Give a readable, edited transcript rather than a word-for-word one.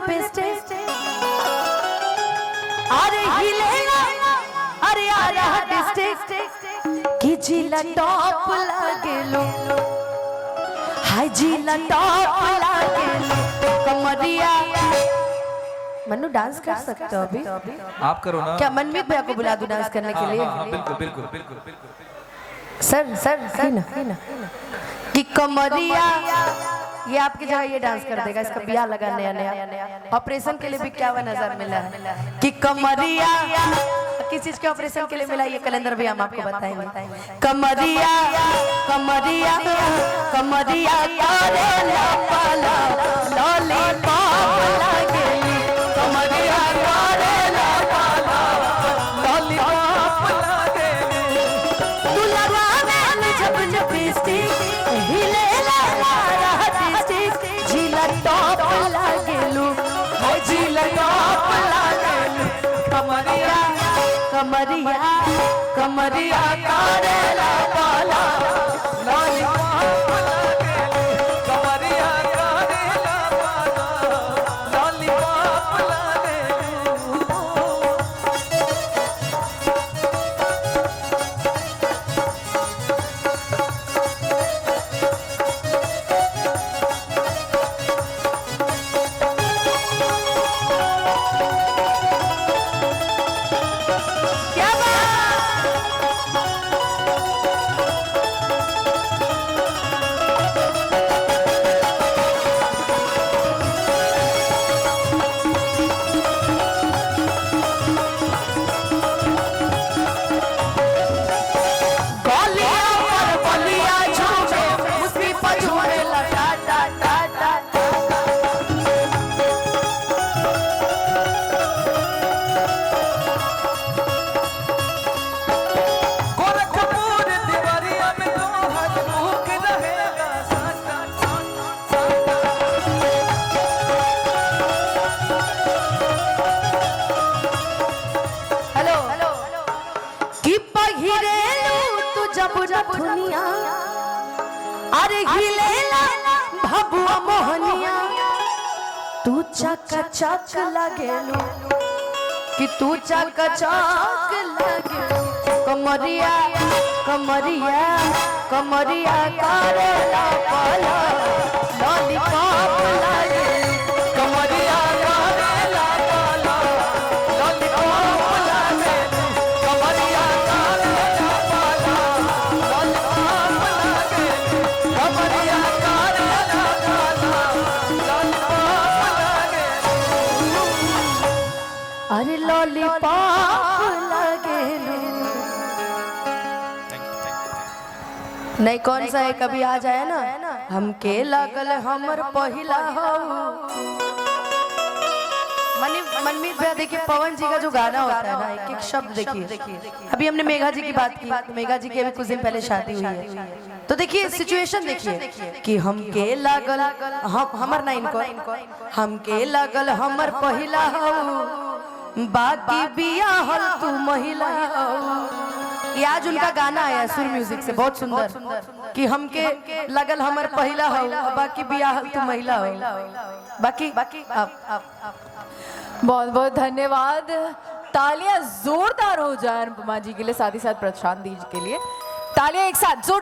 Lipstick अरे हिलेला अरे आ रहा डिस्ट्रिक्ट कि जिला टॉप लागेलो हाय जिला टॉप लागेलो कमरिया। मन्नू डांस कर सकते हो अभी? आप करो ना। क्या मनमीत भैया को बुला दूं डांस करने के लिए? बिल्कुल बिल्कुल बिल्कुल बिल्कुल। सर सर है ना कि कमरिया ये आपकी जगह ये डांस कर देगा। इसका बिया लगा नया नया ऑपरेशन के लिए भी क्या हुआ नजर मिला है कि कमरिया किस चीज के ऑपरेशन के लिए मिला ये कैलेंडर भी हम आपको बताएंगे। कमरिया कमरिया कमरिया करे लपाला लॉलीपॉप लागेली कमरिया करे लपाला लॉलीपॉप लागेली तू लगावे जब जब स्टिक हिले जिला टॉप लागेलू हाय जिला टॉप लागेलू कमरिया कमरिया कमरिया करेला पाला लॉलीपॉप लागेलू कमरिया करेला पाला लॉलीपॉप लागेलू। दुनिया अरे हिलेला भबुआ मोहनिया तू चका चक लागेलू कि तू चका चक लागेलू कमरिया कमरिया कमरिया करेला पाला लॉलीपॉप लागेलू कमरिया करेला पाला लॉलीपॉप लागेलू कमरिया करेला पाला लॉलीपॉप लागेलू कमरिया करेला पाला लॉलीपॉप लागेलू अरे लॉलीपॉप लागेलू। नहीं कौन सा है कभी आ जाए ना हमके लागल हमर पहिला हो मनमीत भैया देखिए पवन जी का जो गाना होता है ना एक एक शब्द देखिए। अभी हमने मेघा जी की बात की तो मेघा जी की अभी कुछ दिन पहले शादी हुई है तो देखिए सिचुएशन देखिए कि हमके लागल हमर ना इनको हमके लागल हमर पहिला हो बाकी बिया हल तू महिला हो। ये आज उनका गाना आया सुर म्यूजिक से बहुत सुंदर कि हमके लगल हमर पहिला हो बाकी बियाह तू महिला हो बाकी बहुत बहुत धन्यवाद। तालियां जोरदार हो जाए अनुपमा जी के लिए साथ ही साथ प्रशांत जी के लिए तालियां एक साथ जोर